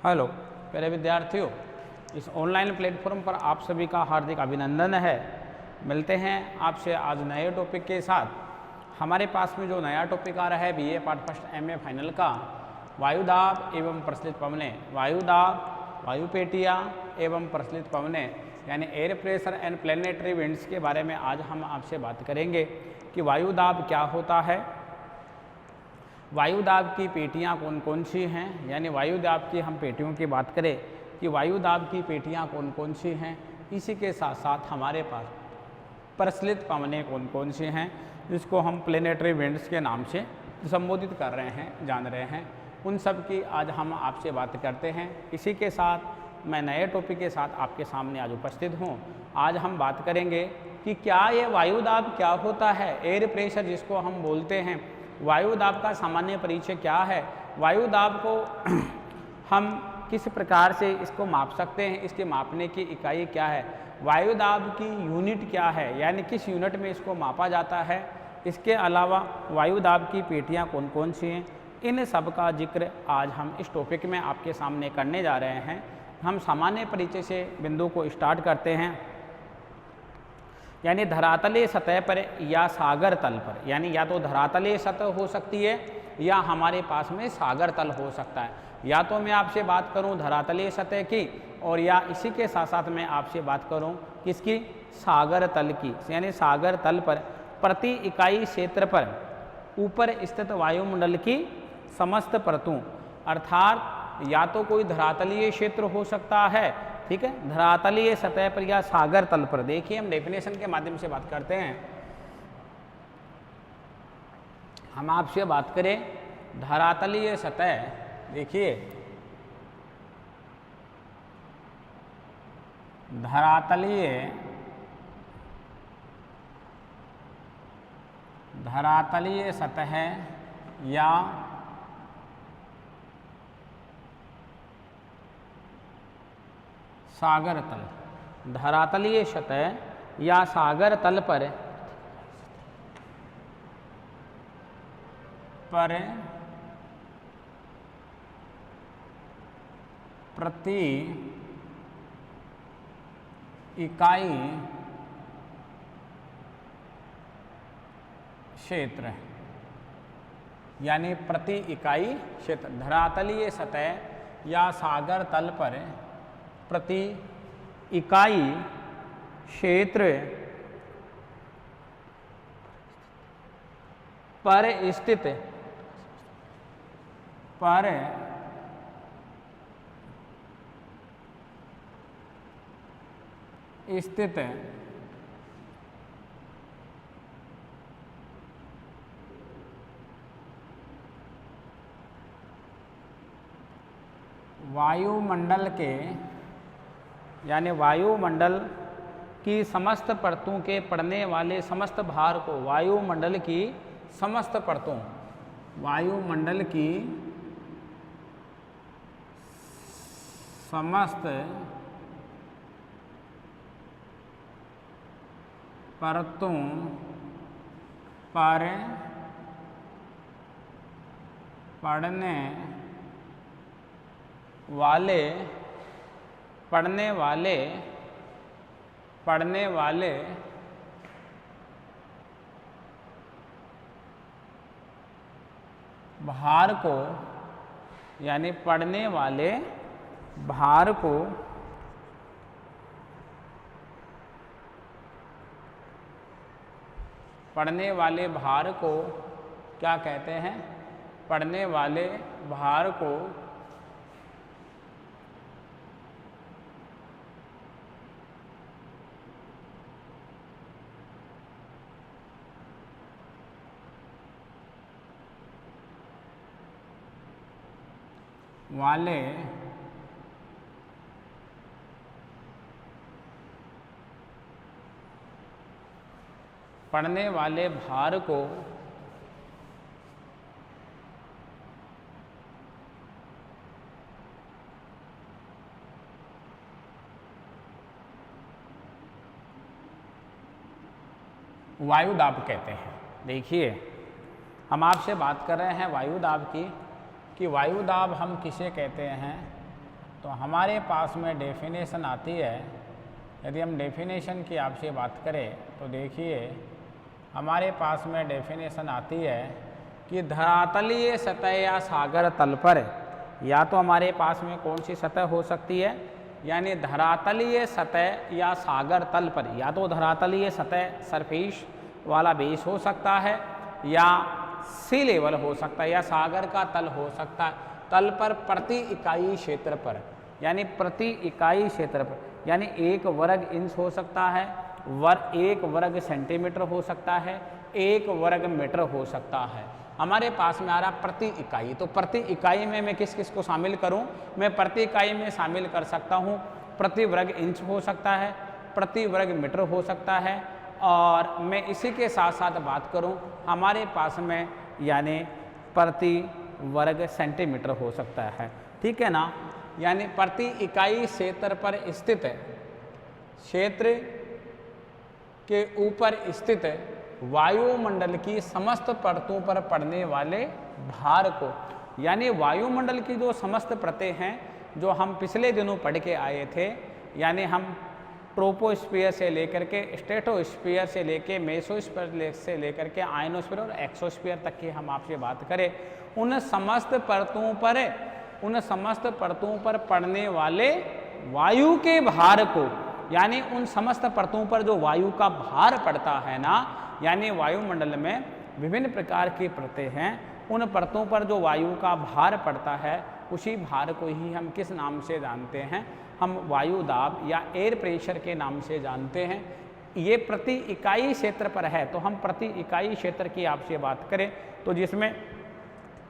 Hello प्यारे विद्यार्थियों, इस ऑनलाइन प्लेटफॉर्म पर आप सभी का हार्दिक अभिनंदन है। मिलते हैं आपसे आज नए टॉपिक के साथ। हमारे पास में जो नया टॉपिक आ रहा है BA part first MA final का वायुदाब एवं प्रचलित पवनें, वायुदाब, वायुपेटियाँ एवं प्रचलित पवनें यानी air pressure and planetary winds के बारे में आज हम आपसे बात करेंगे कि वायुदाब क्या होता है, वायुदाब की पेटियाँ कौन कौन सी हैं, यानी वायुदाब की हम पेटियों की बात करें कि वायुदाब की पेटियाँ कौन कौन सी हैं। इसी के साथ साथ हमारे पास प्रचलित पवनें कौन कौन सी हैं, जिसको हम प्लैनेटरी विंड्स के नाम से संबोधित कर रहे हैं, जान रहे हैं, उन सब की आज हम आपसे बात करते हैं। इसी के साथ मैं नए टॉपिक के साथ आपके सामने आज उपस्थित हूँ। आज हम बात करेंगे कि क्या ये वायुदाब क्या होता है, एयर प्रेशर जिसको हम बोलते हैं, वायुदाब का सामान्य परिचय क्या है, वायुदाब को हम किस प्रकार से इसको माप सकते हैं, इसके मापने की इकाई क्या है, वायुदाब की यूनिट क्या है, यानी किस यूनिट में इसको मापा जाता है। इसके अलावा वायुदाब की पेटियाँ कौन कौन सी हैं, इन सब का जिक्र आज हम इस टॉपिक में आपके सामने करने जा रहे हैं। हम सामान्य परिचय से बिंदु को स्टार्ट करते हैं, यानी धरातलीय सतह पर या सागर तल पर, यानी या तो धरातलीय सतह हो सकती है या हमारे पास में सागर तल हो सकता है। या तो मैं आपसे बात करूं धरातलीय सतह की, और या इसी के साथ साथ मैं आपसे बात करूं किसकी, सागर तल की, यानी सागर तल पर प्रति इकाई क्षेत्र पर ऊपर स्थित वायुमंडल की समस्त परतों, अर्थात या तो कोई धरातलीय क्षेत्र हो सकता है, ठीक है, धरातलीय सतह पर या सागर तल पर। देखिए हम डेफिनेशन के माध्यम से बात करते हैं। हम आपसे बात करें धरातलीय सतह, देखिए धरातलीय सतह या सागर तल, धरातलीय सतह या सागर तल पर प्रति इकाई क्षेत्र, यानी प्रति इकाई क्षेत्र, धरातलीय सतह या सागर तल पर प्रति इकाई क्षेत्र पर स्थित वायुमंडल के, यानी वायुमंडल की समस्त परतों के पड़ने वाले समस्त भार को, वायुमंडल की समस्त परतों, वायुमंडल की समस्त परतों पर पड़ने वाले भार को, यानी पड़ने वाले भार को क्या कहते हैं, पड़ने वाले भार को वाले पड़ने वाले भार को वायुदाब कहते हैं। देखिए हम आपसे बात कर रहे हैं वायुदाब की, कि वायुदाब हम किसे कहते हैं, तो हमारे पास में डेफिनेशन आती है, यदि हम डेफिनेशन की आपसे बात करें तो देखिए हमारे पास में डेफिनेशन आती है कि धरातलीय सतह या सागर तल पर, या तो हमारे पास में कौन सी सतह हो सकती है, यानी धरातलीय सतह या सागर तल पर, या तो धरातलीय सतह सरफेस वाला बेस हो सकता है, या सी लेवल हो सकता है, या सागर का तल हो सकता है। तल पर प्रति इकाई क्षेत्र पर, यानी प्रति इकाई क्षेत्र पर, यानी 1 वर्ग इंच हो सकता है, 1 वर्ग सेंटीमीटर हो सकता है, 1 वर्ग मीटर हो सकता है। हमारे पास में आ रहा प्रति इकाई, तो प्रति इकाई में मैं किस किस को शामिल करूं? मैं प्रति इकाई में शामिल कर सकता हूं प्रति वर्ग इंच हो सकता है, प्रति वर्ग मीटर हो सकता है, और मैं इसी के साथ साथ बात करूं हमारे पास में यानी प्रति वर्ग सेंटीमीटर हो सकता है। ठीक है ना, यानी प्रति इकाई क्षेत्र पर स्थित क्षेत्र के ऊपर स्थित वायुमंडल की समस्त परतों पर पड़ने वाले भार को, यानी वायुमंडल की जो समस्त परतें हैं जो हम पिछले दिनों पढ़ के आए थे, यानी हम ट्रोपोस्फीयर से लेकर के स्ट्रेटोस्फीयर से लेकर मेसोस्फीयर से लेकर के आयनोस्फीयर और एक्सोस्फीयर तक की हम आपसे बात करें, उन समस्त परतों पर पड़ने वाले वायु के भार को, यानी उन समस्त परतों पर जो वायु का भार पड़ता है ना, यानी वायुमंडल में विभिन्न प्रकार की परतें हैं, उन परतों पर जो वायु का भार पड़ता है उसी भार को ही हम किस नाम से जानते हैं? हम वायु दाब या एयर प्रेशर के नाम से जानते हैं। ये प्रति इकाई क्षेत्र पर है, तो हम प्रति इकाई क्षेत्र की आपसे बात करें तो जिसमें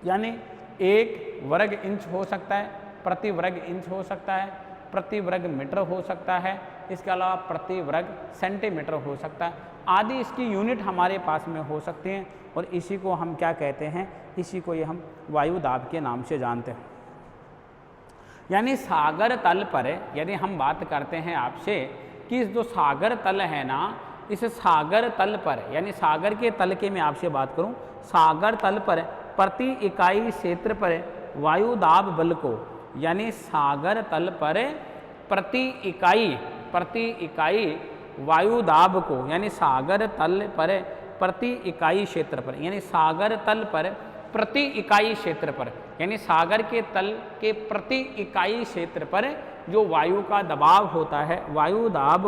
यानी 1 वर्ग इंच हो सकता है, प्रति वर्ग इंच हो सकता है, प्रति वर्ग मीटर हो सकता है, इसके अलावा प्रति वर्ग सेंटीमीटर हो सकता है, आदि इसकी यूनिट हमारे पास में हो सकती हैं, और इसी को हम क्या कहते हैं? इसी को ये हम वायु दाब के नाम से जानते हैं। यानी सागर तल पर यदि हम बात करते हैं आपसे कि जो सागर तल है ना, इस सागर तल पर, यानी सागर के तल के मैं आपसे बात करूं, सागर तल पर प्रति इकाई क्षेत्र पर वायु दाब बल को, यानी सागर तल पर प्रति इकाई वायु दाब को, यानी सागर तल पर प्रति इकाई क्षेत्र पर, यानी सागर तल पर प्रति इकाई क्षेत्र पर, यानी सागर के तल के प्रति इकाई क्षेत्र पर जो वायु का दबाव होता है, वायु दाब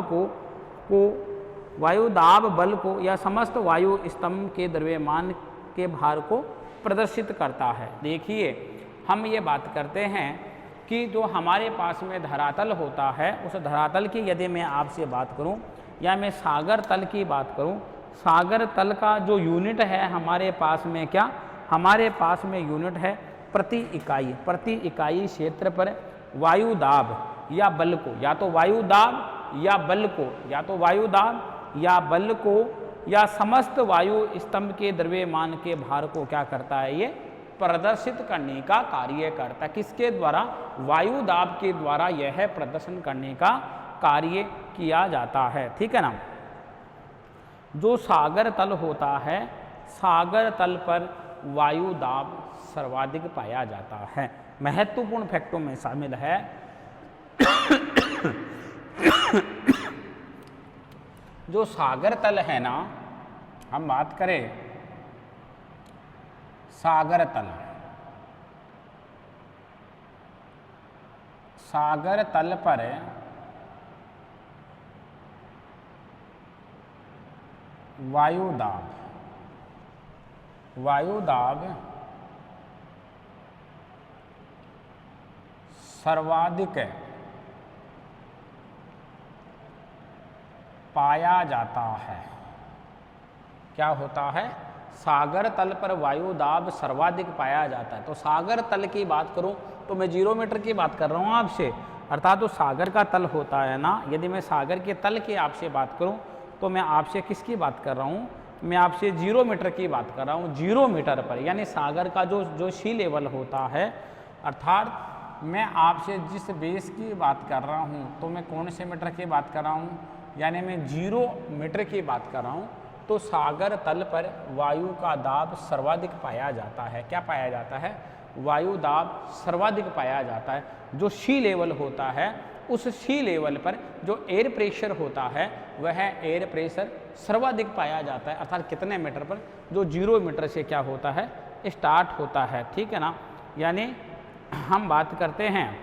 बल को या समस्त वायु स्तंभ के द्रव्यमान के भार को प्रदर्शित करता है। देखिए हम ये बात करते हैं कि जो हमारे पास में धरातल होता है, उस धरातल की यदि मैं आपसे बात करूं या मैं सागर तल की बात करूं, सागर तल का जो यूनिट है हमारे पास में क्या? हमारे पास में यूनिट है प्रति इकाई क्षेत्र पर वायु दाब या बल को, या तो वायु दाब या बल को, या तो वायु दाब या बल को या समस्त वायु स्तंभ के द्रव्यमान के भार को क्या करता है? ये प्रदर्शित करने का कार्य करता है। किसके द्वारा? वायु दाब के द्वारा यह प्रदर्शन करने का कार्य किया जाता है। ठीक है ना। जो सागर तल होता है, सागर तल पर वायु दाब सर्वाधिक पाया जाता है। महत्वपूर्ण फैक्टों में शामिल है जो सागर तल है ना, हम बात करें सागर तल, सागर तल पर वायु दाब सर्वाधिक पाया जाता है। क्या होता है? सागर तल पर वायु दाब सर्वाधिक पाया जाता है। तो सागर तल की बात करूं तो मैं 0 मीटर की बात कर रहा हूं आपसे, अर्थात तो सागर का तल होता है ना, यदि मैं सागर के तल की आपसे बात करूं तो मैं आपसे किसकी बात कर रहा हूं? मैं आपसे 0 मीटर की बात कर रहा हूं। 0 मीटर पर, यानी सागर का जो सी लेवल होता है, अर्थात मैं आपसे जिस बेस की बात कर रहा हूं तो मैं कौन से मीटर की बात कर रहा हूं? यानी मैं 0 मीटर की बात कर रहा हूं। तो सागर तल पर वायु का दाब सर्वाधिक पाया जाता है। क्या पाया जाता है? वायु दाब सर्वाधिक पाया जाता है। जो सी लेवल होता है उस सी लेवल पर जो एयर प्रेशर होता है वह एयर प्रेशर सर्वाधिक पाया जाता है, अर्थात कितने मीटर पर, जो 0 मीटर से क्या होता है, स्टार्ट होता है। ठीक है ना। यानी हम बात करते हैं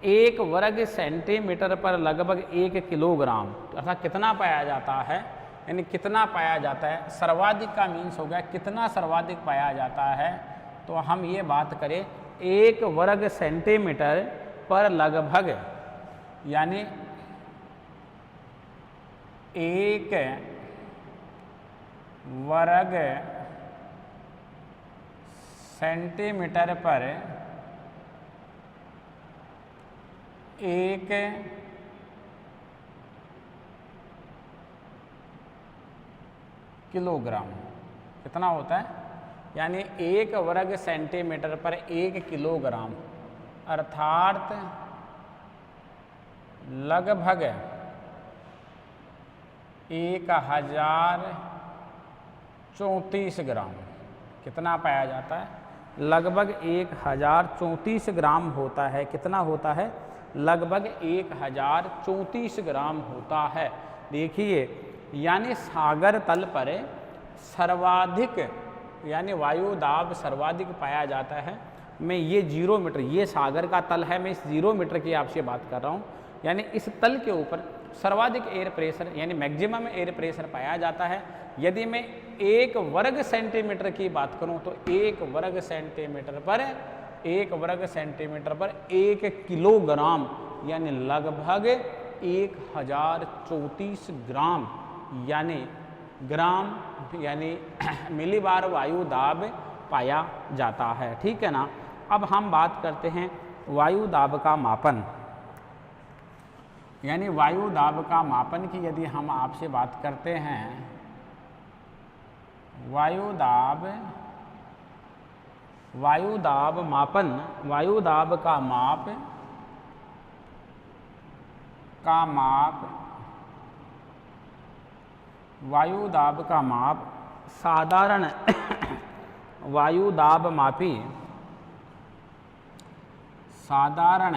1 वर्ग सेंटीमीटर पर लगभग 1 किलोग्राम, अर्थात कितना पाया जाता है, यानी कितना पाया जाता है। सर्वाधिक का मीन्स हो गया कितना सर्वाधिक पाया जाता है। तो हम ये बात करें 1 वर्ग सेंटीमीटर पर लगभग, यानी 1 वर्ग सेंटीमीटर पर 1 किलोग्राम कितना होता है, यानी 1 वर्ग सेंटीमीटर पर 1 किलोग्राम, अर्थात लगभग 1034 ग्राम कितना पाया जाता है, लगभग 1034 ग्राम होता है। कितना होता है, लगभग 1034 ग्राम होता है। देखिए, यानी सागर तल पर सर्वाधिक, यानी वायु दाब सर्वाधिक पाया जाता है। मैं ये 0 मीटर, ये सागर का तल है, मैं इस 0 मीटर की आपसे बात कर रहा हूँ। यानी इस तल के ऊपर सर्वाधिक एयर प्रेशर, यानी मैक्सिमम एयर प्रेशर पाया जाता है। यदि मैं 1 वर्ग सेंटीमीटर की बात करूं तो 1 वर्ग सेंटीमीटर पर 1 किलोग्राम, यानी लगभग 1034 ग्राम, यानी ग्राम, यानी मिलीबार वायु दाब पाया जाता है। ठीक है ना। अब हम बात करते हैं वायु दाब का मापन, यानी वायु दाब का मापन की यदि हम आपसे बात करते हैं, वायु दाब मापन, वायु दाब का माप वायु दाब का माप साधारण वायु दाब मापी, साधारण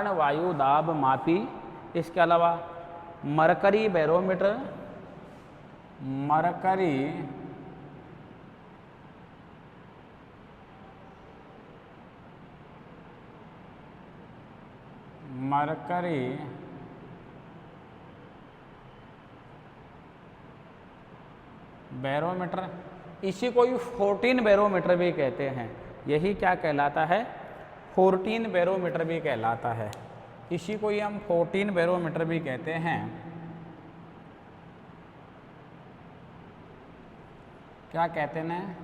वायु दाब मापी, इसके अलावा मरकरी बैरोमीटर, मरकरी बैरोमीटर, इसी को ही 14 बैरोमीटर भी कहते हैं। यही क्या कहलाता है, 14 बैरोमीटर भी कहलाता है। इसी को ही हम 14 बैरोमीटर भी कहते हैं। क्या कहते हैं,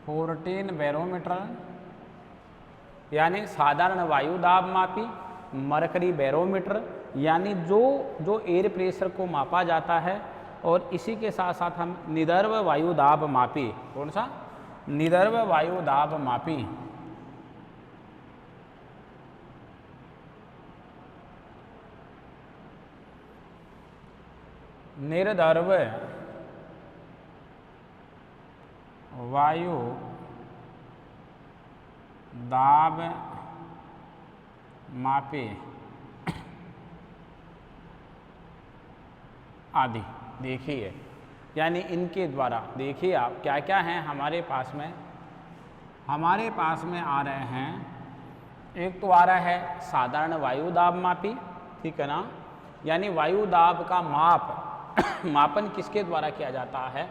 14 बैरोमीटर, यानी साधारण वायु दाब मापी, मरकरी बैरोमीटर, यानी जो एयर प्रेशर को मापा जाता है, और इसी के साथ साथ हम निदर्व वायु दाब मापी, कौन सा, निदर्व वायु दाब मापी, निर्दर्व वायु दाब मापे आदि। देखिए, यानी इनके द्वारा, देखिए आप क्या क्या हैं हमारे पास में, हमारे पास में आ रहे हैं। एक तो आ रहा है साधारण वायु दाब मापी, ठीक है ना, यानी वायु दाब का मापन किसके द्वारा किया जाता है,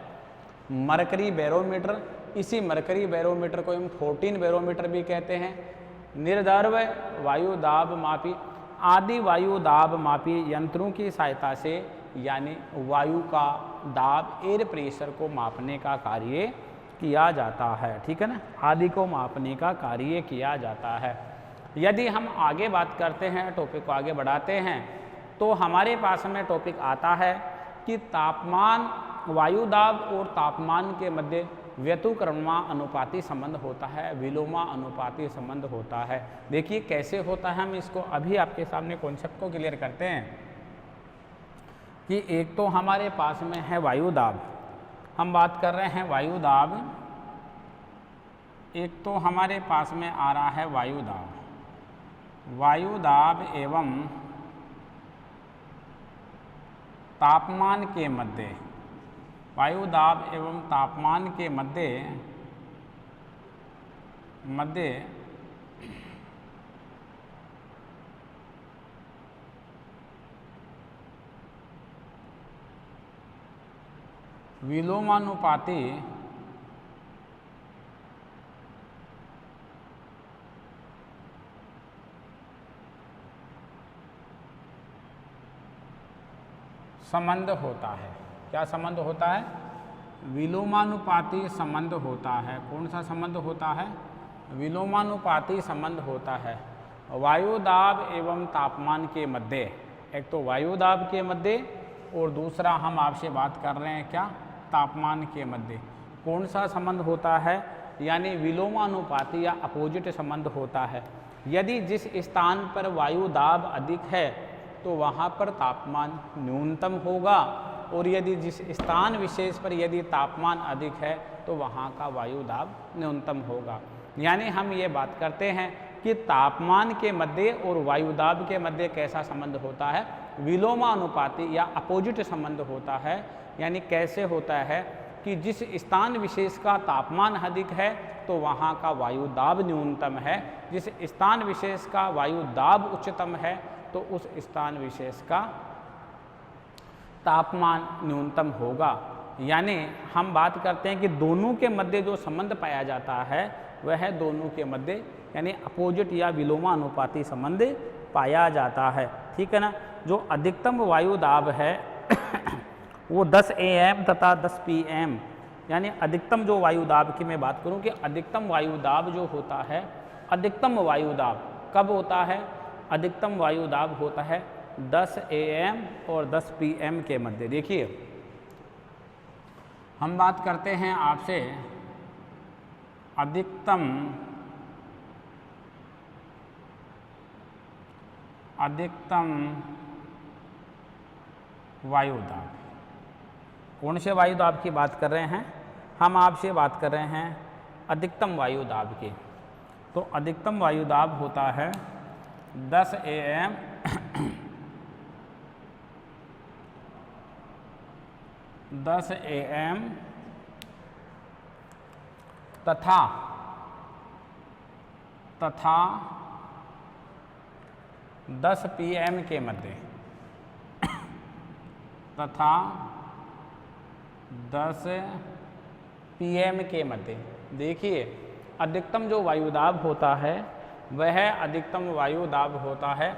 मरकरी बैरोमीटर। इसी मरकरी बैरोमीटर को हम 14 बैरोमीटर भी कहते हैं। निर्दर्व वायु दाब मापी आदि वायु दाब मापी यंत्रों की सहायता से, यानी वायु का दाब, एयर प्रेशर को मापने का कार्य किया जाता है। ठीक है ना, आदि को मापने का कार्य किया जाता है। यदि हम आगे बात करते हैं, टॉपिक को आगे बढ़ाते हैं, तो हमारे पास में टॉपिक आता है कि तापमान, वायुदाब और तापमान के मध्य व्युत्क्रमानुपाती संबंध होता है, विलोमानुपाती संबंध होता है। देखिए कैसे होता है, हम इसको अभी आपके सामने कॉन्सेप्ट को क्लियर करते हैं कि एक तो हमारे पास में है वायुदाब, हम बात कर रहे हैं वायुदाब, एक तो हमारे पास में आ रहा है वायुदाब, वायुदाब एवं तापमान के मध्य, वायुदाब एवं तापमान के मध्य विलोमानुपाती संबंध होता है। क्या संबंध होता है? विलोमानुपाती संबंध होता है। कौन सा संबंध होता है? विलोमानुपाती संबंध होता है वायुदाब एवं तापमान के मध्य। एक तो वायुदाब के मध्य और दूसरा हम आपसे बात कर रहे हैं क्या? तापमान के मध्य। कौन सा संबंध होता है? यानी विलोमानुपाती या अपोजिट संबंध होता है। यदि जिस स्थान पर वायुदाब अधिक है तो वहाँ पर तापमान न्यूनतम होगा, और यदि जिस स्थान विशेष पर यदि तापमान अधिक है तो वहाँ का वायुदाब न्यूनतम होगा। यानी हम ये बात करते हैं कि तापमान के मध्य और वायुदाब के मध्य कैसा संबंध होता है? विलोमानुपाती या अपोजिट संबंध होता है। यानी कैसे होता है कि जिस स्थान विशेष का तापमान अधिक है तो वहाँ का वायुदाब न्यूनतम है, जिस स्थान विशेष का वायुदाब उच्चतम है तो उस स्थान विशेष का तापमान न्यूनतम होगा। यानी हम बात करते हैं कि दोनों के मध्य जो संबंध पाया जाता है वह दोनों के मध्य यानी अपोजिट या विलोमानुपाती संबंध पाया जाता है। ठीक है ना। जो अधिकतम वायुदाब है वो 10 AM तथा 10 PM, यानी अधिकतम जो वायुदाब की मैं बात करूं कि अधिकतम वायुदाब जो होता है, अधिकतम वायुदाब कब होता है? अधिकतम वायुदाब होता है 10 AM और 10 PM के मध्य। देखिए हम बात करते हैं आपसे अधिकतम वायुदाब। कौन से वायुदाब की बात कर रहे हैं? हम आपसे बात कर रहे हैं अधिकतम वायुदाब की। तो अधिकतम वायुदाब होता है 10 AM 10 AM तथा 10 PM के मध्य, तथा 10 PM के मध्य। देखिए अधिकतम जो वायुदाब होता है वह अधिकतम वायुदाब होता है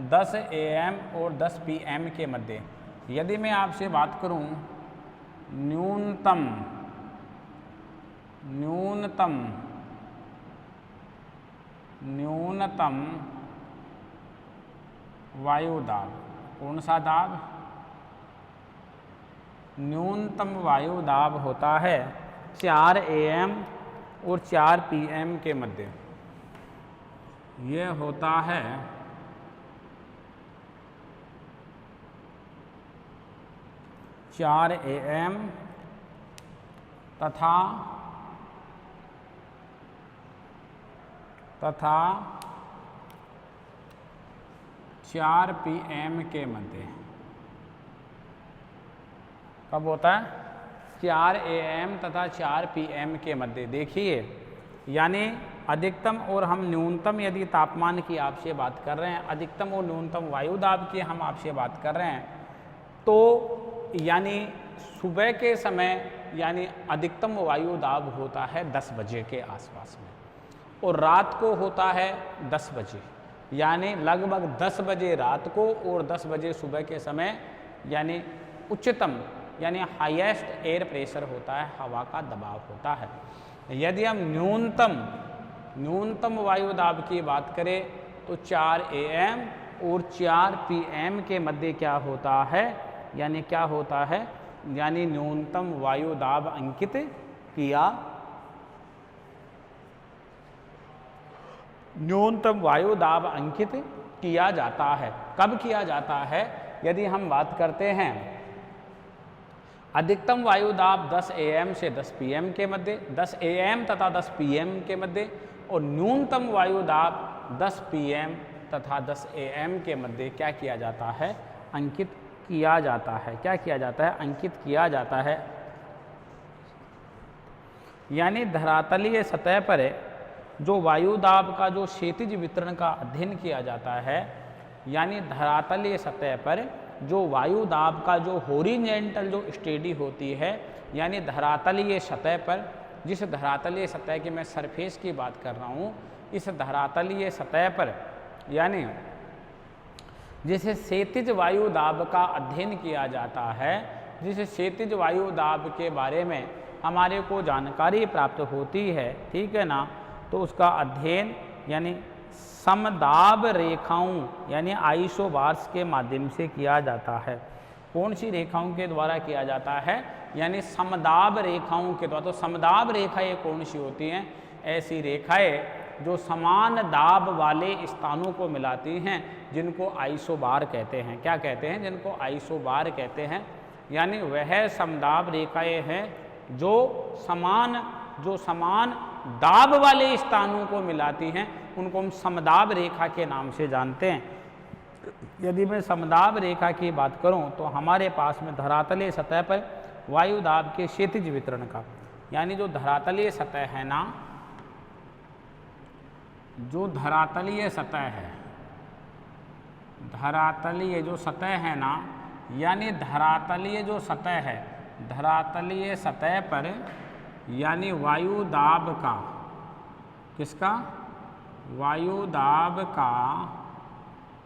10 AM और 10 PM के मध्य। यदि मैं आपसे बात करूं न्यूनतम वायुदाब, कौन सा दाब? न्यूनतम वायुदाब होता है 4 AM और 4 PM के मध्य। यह होता है 4 AM तथा 4 PM के मध्य। कब होता है? 4 AM तथा 4 PM के मध्य। देखिए यानी अधिकतम और हम न्यूनतम यदि तापमान की आपसे बात कर रहे हैं, अधिकतम और न्यूनतम वायुदाब की हम आपसे बात कर रहे हैं, तो यानी सुबह के समय यानी अधिकतम वायुदाब होता है 10 बजे के आसपास में, और रात को होता है 10 बजे। यानी लगभग 10 बजे रात को और 10 बजे सुबह के समय यानी उच्चतम यानी हाईएस्ट एयर प्रेशर होता है, हवा का दबाव होता है। यदि हम न्यूनतम वायुदाब की बात करें तो 4 AM और 4 PM के मध्य क्या होता है, यानी क्या होता है, यानी न्यूनतम वायु दाब अंकित किया, न्यूनतम वायु दाब अंकित किया जाता है। कब किया जाता है? यदि हम बात करते हैं अधिकतम वायु दाब 10 AM से 10 PM के मध्य, 10 AM तथा 10 PM के मध्य, और न्यूनतम वायु दाब 10 PM तथा 10 AM के मध्य क्या किया जाता है, अंकित किया जाता है। क्या किया जाता है? अंकित किया जाता है। यानी धरातलीय सतह पर जो वायु दाब का जो क्षैतिज वितरण का अध्ययन किया जाता है, यानी धरातलीय सतह पर जो वायु दाब का जो हॉरिजॉन्टल जो स्टडी होती है, यानी धरातलीय सतह पर, जिस धरातलीय सतह की मैं सरफेस की बात कर रहा हूँ, इस धरातलीय सतह पर यानी जिसे क्षैतिज वायु दाब का अध्ययन किया जाता है, जिस क्षैतिज वायु दाब के बारे में हमारे को जानकारी प्राप्त होती है, ठीक है ना, तो उसका अध्ययन यानी समदाब रेखाओं यानी आइसोबार्स के माध्यम से किया जाता है। कौन सी रेखाओं के द्वारा किया जाता है? यानी समदाब रेखाओं के द्वारा। तो समदाब रेखाएं कौन सी होती हैं? ऐसी रेखाएं जो समान दाब वाले स्थानों को मिलाती हैं, जिनको आइसोबार कहते हैं। क्या कहते हैं? जिनको आइसोबार कहते हैं। यानी वह समदाब रेखाएं हैं जो समान दाब वाले स्थानों को मिलाती हैं, उनको हम समदाब रेखा के नाम से जानते हैं। यदि मैं समदाब रेखा की बात करूं तो हमारे पास में धरातलीय सतह पर वायु दाब के क्षैतिज वितरण का, यानी जो धरातलीय सतह है ना, जो धरातलीय सतह है, धरातलीय जो सतह है ना, यानी धरातलीय जो सतह है, धरातलीय सतह पर यानी वायु दाब का, किसका? वायु दाब का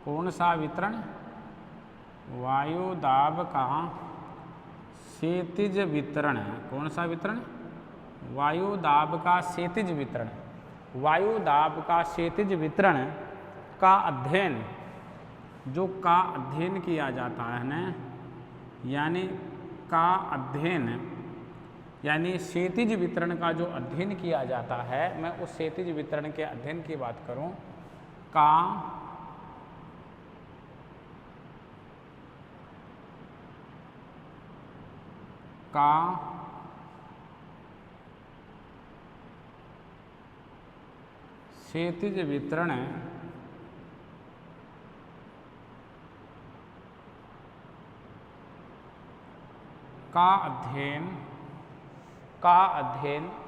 कौन सा वितरण? वायु दाब का क्षैतिज वितरण। कौन सा वितरण? वायु दाब का क्षैतिज वितरण। वायु दाब का क्षैतिज वितरण का अध्ययन, जो का अध्ययन किया जाता है ना, यानी का अध्ययन यानी क्षैतिज वितरण का जो अध्ययन किया जाता है, मैं उस क्षैतिज वितरण के अध्ययन की बात करूं, का क्षैतिज वितरण का अध्ययन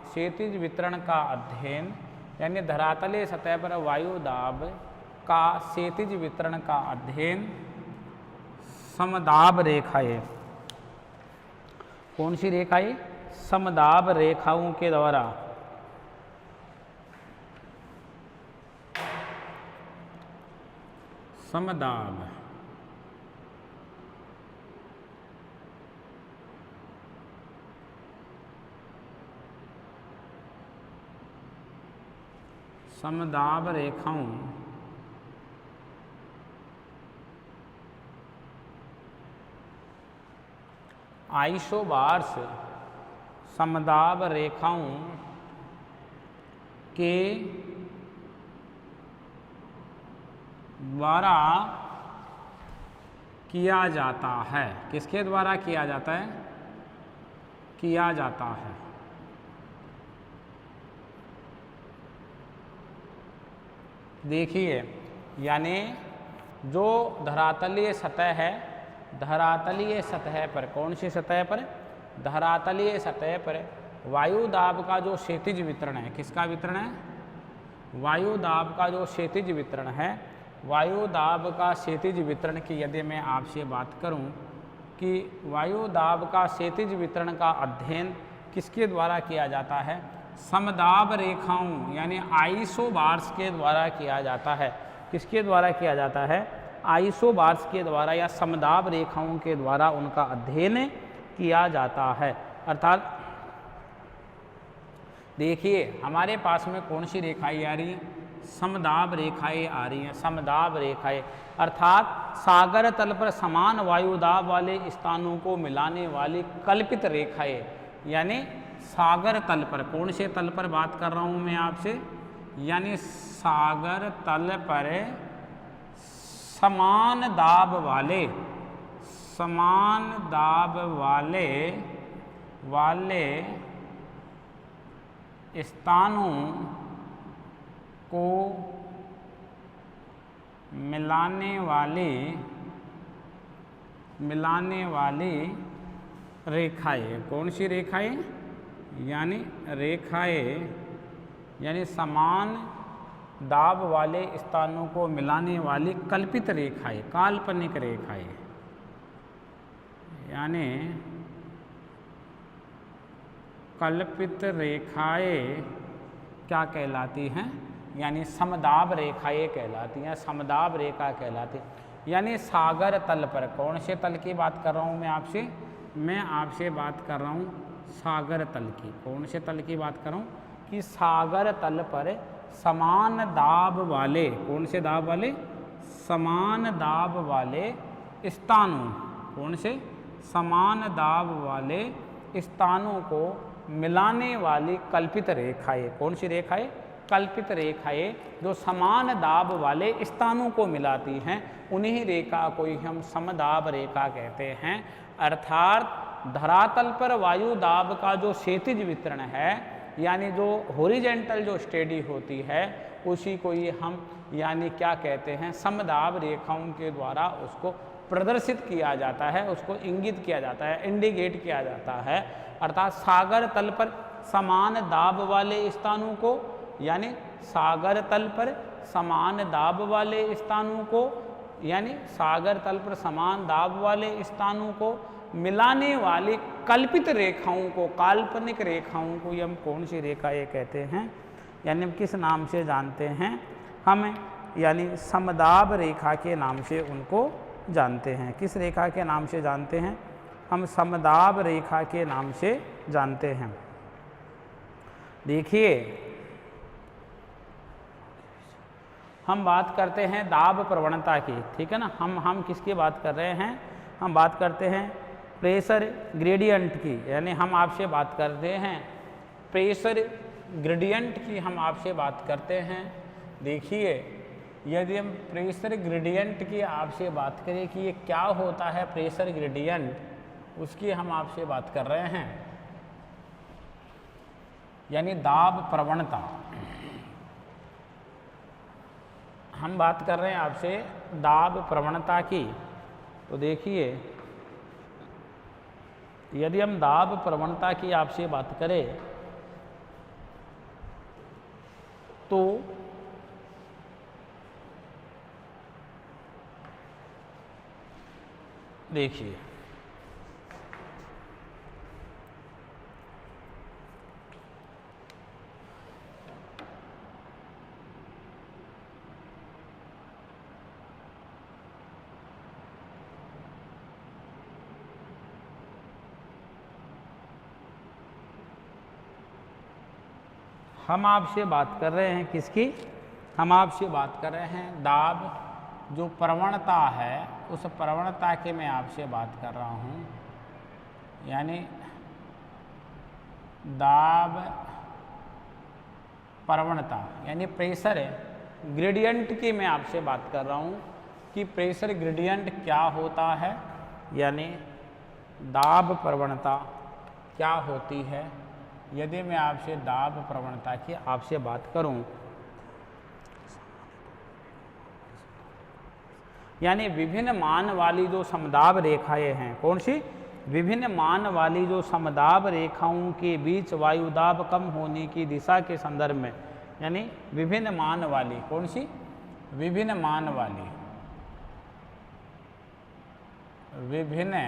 क्षैतिज वितरण का अध्ययन यानी धरातलीय सतह पर वायु दाब का क्षैतिज वितरण का अध्ययन समदाब रेखाएं। कौन सी रेखाएं? समदाब रेखाओं के द्वारा समदाब समदाब रेखाओं आइसोबार्स समदाब रेखाओं के द्वारा किया जाता है। किसके द्वारा किया जाता है? किया जाता है। देखिए, यानी जो धरातलीय सतह है, धरातलीय सतह पर, कौन सी सतह पर? धरातलीय सतह पर वायु दाब का जो क्षैतिज वितरण है, किसका वितरण है? वायु दाब का जो क्षैतिज वितरण है, वायु दाब का क्षैतिज वितरण की यदि मैं आपसे बात करूं कि वायु दाब का क्षैतिज वितरण का अध्ययन किसके द्वारा किया जाता है? समदाब रेखाओं यानी आइसोबार्स के द्वारा किया जाता है। किसके द्वारा किया जाता है? आइसोबार्स के द्वारा या समदाब रेखाओं के द्वारा उनका अध्ययन किया जाता है। अर्थात देखिए, हमारे पास में कौन सी रेखाएं आ रही? समदाब रेखाएं आ रही हैं, समदाब रेखाएं अर्थात सागर तल पर समान वायुदाब वाले स्थानों को मिलाने वाली कल्पित रेखाएं, यानी सागर तल पर, कौन से तल पर बात कर रहा हूँ मैं आपसे, यानी सागर तल पर समान दाब वाले, समान दाब वाले स्थानों को मिलाने वाली रेखाएं, कौन सी रेखाएं, यानी रेखाएं, यानी समान दाब वाले स्थानों को मिलाने वाली कल्पित रेखाएं, काल्पनिक रेखाएं, यानी कल्पित रेखाएं क्या कहलाती हैं, यानी समदाब रेखाएं कहलाती हैं, समदाब रेखा कहलाती है। यानी सागर तल पर, कौन से तल की बात कर रहा हूँ मैं आपसे बात कर रहा हूँ सागर तल की, कौन से तल की बात कर रहा हूँ कि सागर तल पर समान दाब वाले, कौन से दाब वाले, समान दाब वाले स्थानों, कौन से, समान दाब वाले स्थानों को मिलाने वाली कल्पित रेखाएं, कौन सी रेखाएं, कल्पित रेखाएं जो समान दाब वाले स्थानों को मिलाती हैं, उन्हीं रेखा को ही हम समदाब रेखा कहते हैं। अर्थात धरातल पर वायु दाब का जो क्षैतिज वितरण है, यानी जो हॉरिजेंटल जो स्टेडी होती है, उसी को ही हम यानी क्या कहते हैं, समदाब रेखाओं के द्वारा उसको प्रदर्शित किया जाता है, उसको इंगित किया जाता है, इंडिकेट किया जाता है। अर्थात सागर तल पर समान दाब वाले स्थानों को, यानी सागर तल पर समान दाब वाले स्थानों को, यानी सागर तल पर समान दाब वाले स्थानों को मिलाने वाली कल्पित रेखाओं को, काल्पनिक रेखाओं को हम कौन सी रेखा ये कहते हैं, यानी हम किस नाम से जानते हैं, हम यानी समदाब रेखा के नाम से उनको जानते हैं। किस रेखा के नाम से जानते हैं, हम समदाब रेखा के नाम से जानते हैं। देखिए हम बात करते हैं दाब प्रवणता की, ठीक है ना, हम किसकी बात कर रहे हैं, हम बात करते हैं प्रेशर ग्रेडियंट की, यानी हम आपसे बात करते हैं प्रेशर ग्रेडियंट की, हम आपसे बात करते हैं। देखिए यदि हम प्रेशर ग्रेडियंट की आपसे बात करें कि ये क्या होता है प्रेशर ग्रेडियंट, उसकी हम आपसे बात कर रहे हैं, यानी दाब प्रवणता। हम बात कर रहे हैं आपसे दाब प्रवणता की। तो देखिए यदि हम दाब प्रवणता की आपसे बात करें तो देखिए हम आपसे बात कर रहे हैं किसकी, हम आपसे बात कर रहे हैं दाब जो प्रवणता है, उस प्रवणता की मैं आपसे बात कर रहा हूँ, यानी दाब प्रवणता, यानी प्रेशर ग्रेडियंट की मैं आपसे बात कर रहा हूँ कि प्रेशर ग्रेडियंट क्या होता है, यानी दाब प्रवणता क्या होती है। यदि मैं आपसे दाब प्रवणता की आपसे बात करूं, यानी विभिन्न मान वाली जो समदाब रेखाएं हैं, कौन सी, विभिन्न मान वाली जो समदाब रेखाओं के बीच वायुदाब कम होने की दिशा के संदर्भ में, यानी विभिन्न मान वाली, कौन सी, विभिन्न मान वाली, विभिन्न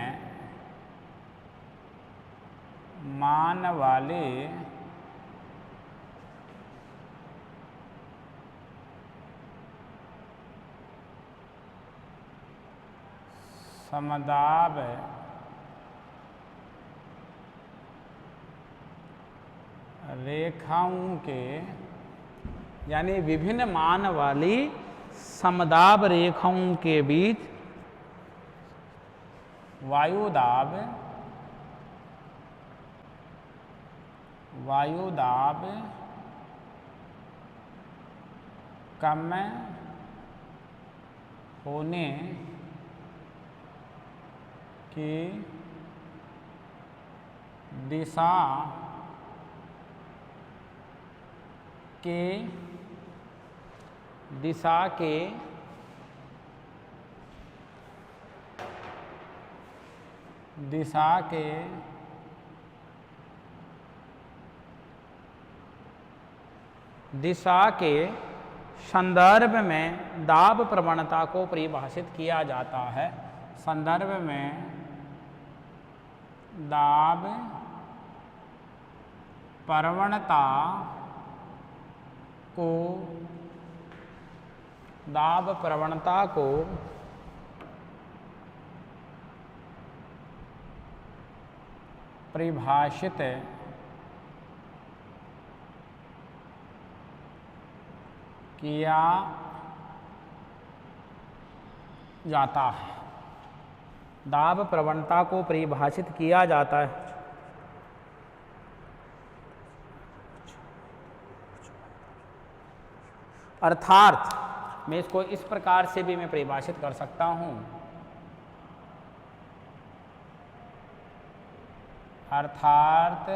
मान वाले समदाब रेखाओं के यानी विभिन्न मान वाली समदाब रेखाओं के बीच वायुदाब कम होने की दिशा के संदर्भ में दाब प्रवणता को परिभाषित किया जाता है। संदर्भ में दाब प्रवणता को परिभाषित किया जाता है। दाब प्रवणता को परिभाषित किया जाता है। अर्थात मैं इसको इस प्रकार से भी मैं परिभाषित कर सकता हूं, अर्थात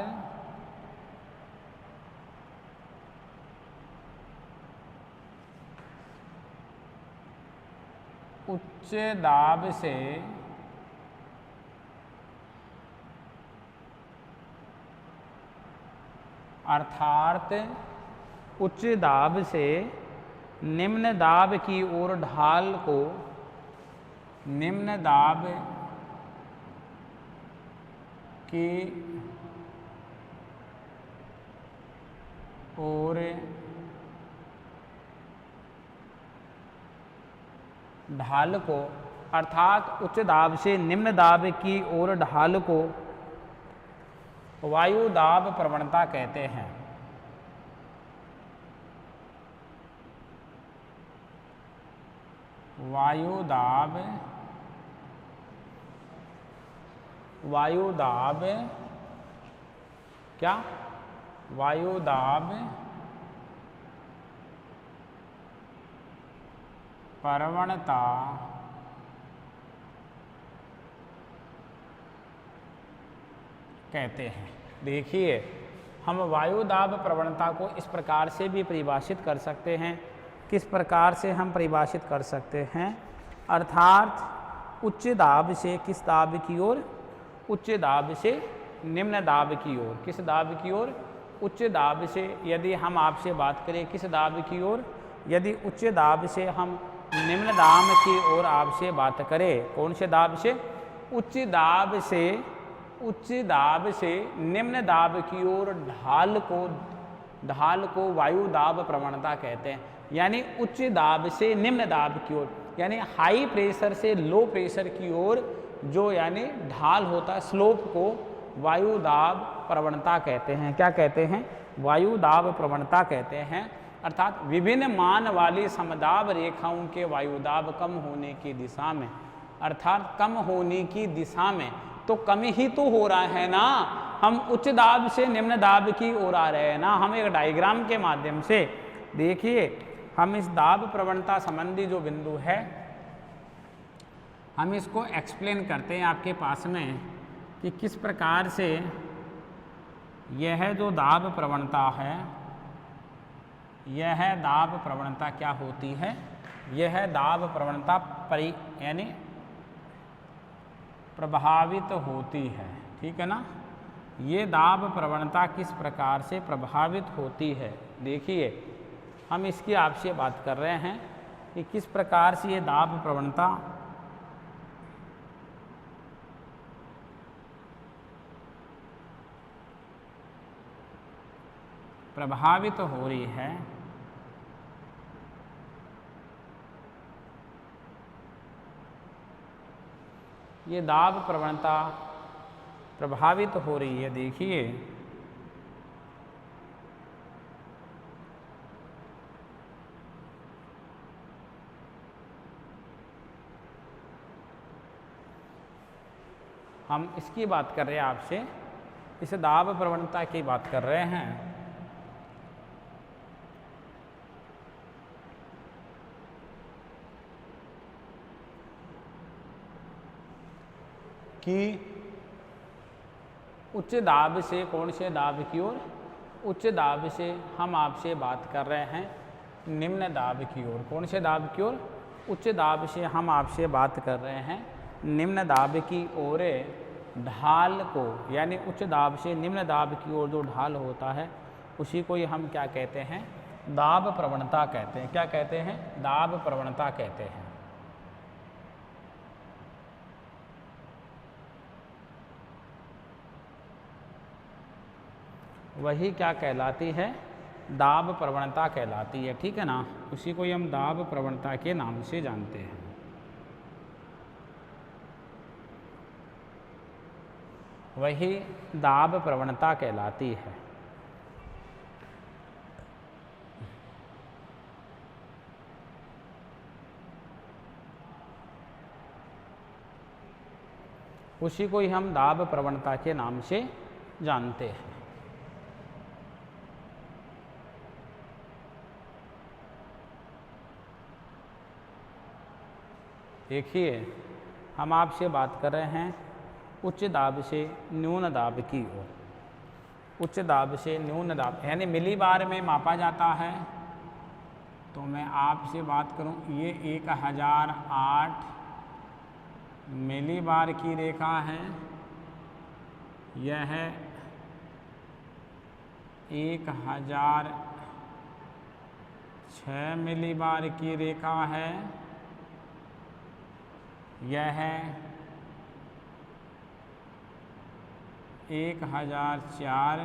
उच्च दाब से निम्न दाब की ओर ढाल को अर्थात उच्च दाब से निम्न दाब की ओर ढाल को वायु दाब प्रवणता कहते हैं। वायु दाब प्रवणता कहते हैं। देखिए, हम वायु दाब प्रवणता को इस प्रकार से भी परिभाषित कर सकते हैं। किस प्रकार से हम परिभाषित कर सकते हैं? अर्थात उच्च दाब से किस दाब की ओर? उच्च दाब से निम्न दाब की ओर। किस दाब की ओर? उच्च दाब से। यदि हम आपसे बात करें किस दाब की ओर? यदि उच्च दाब से हम निम्न दाब की ओर आपसे बात करें, कौन से दाब से? उच्च दाब से निम्न दाब की ओर ढाल को वायु दाब प्रवणता कहते हैं। यानी उच्च दाब से निम्न दाब की ओर, यानी हाई प्रेशर से लो प्रेशर की ओर जो यानी ढाल होता है, स्लोप को वायु दाब प्रवणता कहते हैं। क्या कहते हैं? वायु दाब प्रवणता कहते हैं। अर्थात विभिन्न मान वाली समदाब रेखाओं के वायुदाब कम होने की दिशा में, अर्थात कम होने की दिशा में, तो कम ही तो हो रहा है ना। हम उच्च दाब से निम्न दाब की ओर आ रहे हैं ना। हम एक डायग्राम के माध्यम से देखिए, हम इस दाब प्रवणता संबंधी जो बिंदु है, हम इसको एक्सप्लेन करते हैं आपके पास में कि किस प्रकार से यह जो दाब प्रवणता है, यह दाब प्रवणता क्या होती है? यह दाब प्रवणता यानी प्रभावित होती है। ठीक है ना। ये दाब प्रवणता किस प्रकार से प्रभावित होती है? देखिए, हम इसकी आपसे बात कर रहे हैं कि किस प्रकार से ये दाब प्रवणता प्रभावित हो रही है। ये दाब प्रवणता प्रभावित हो रही है। देखिए, हम इसकी बात कर रहे हैं आपसे, इस दाब प्रवणता की बात कर रहे हैं। कि उच्च दाब से कौन से दाब की ओर, उच्च दाब से हम आपसे बात कर रहे हैं निम्न दाब की ओर। कौन से दाब की ओर? उच्च दाब से हम आपसे बात कर रहे हैं निम्न दाब की ओर। ढाल को, यानी उच्च दाब से निम्न दाब की ओर जो ढाल होता है उसी को ही हम क्या कहते हैं? दाब प्रवणता कहते हैं। क्या कहते हैं? दाब प्रवणता कहते हैं। वही क्या कहलाती है? दाब प्रवणता कहलाती है। ठीक है ना, उसी को ही हम दाब प्रवणता के नाम से जानते हैं। वही दाब प्रवणता कहलाती है। उसी को ही हम दाब प्रवणता के नाम से जानते हैं। देखिए, हम आपसे बात कर रहे हैं उच्च दाब से न्यून दाब की ओर। उच्च दाब से न्यून दाब यानी मिलीबार में मापा जाता है। तो मैं आपसे बात करूं, ये 1008 मिलीबार की रेखा है। यह 1006 मिलीबार की रेखा है। यह 1004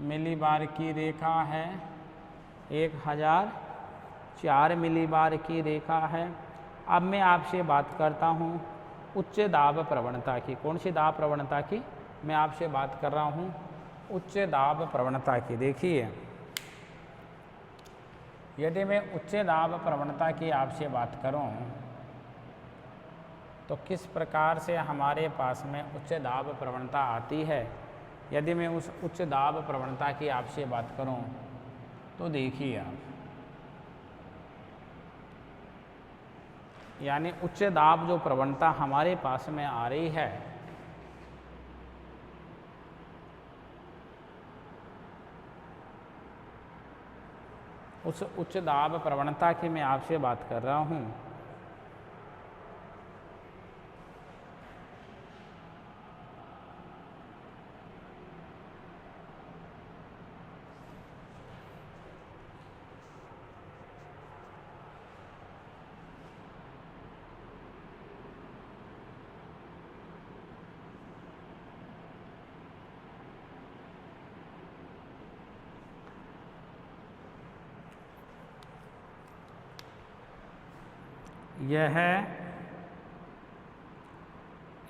मिलीबार की रेखा है। 1004 मिलीबार की रेखा है। अब मैं आपसे बात करता हूँ उच्च दाब प्रवणता की। कौन सी दाब प्रवणता की? मैं आपसे बात कर रहा हूँ उच्च दाब प्रवणता की। देखिए, यदि मैं उच्च दाब प्रवणता की आपसे बात करूं तो किस प्रकार से हमारे पास में उच्च दाब प्रवणता आती है। यदि मैं उस उच्च दाब प्रवणता की आपसे बात करूं तो देखिए आप, यानी उच्च दाब जो प्रवणता हमारे पास में आ रही है, उस उच्च दाब प्रवणता की मैं आपसे बात कर रहा हूँ। यह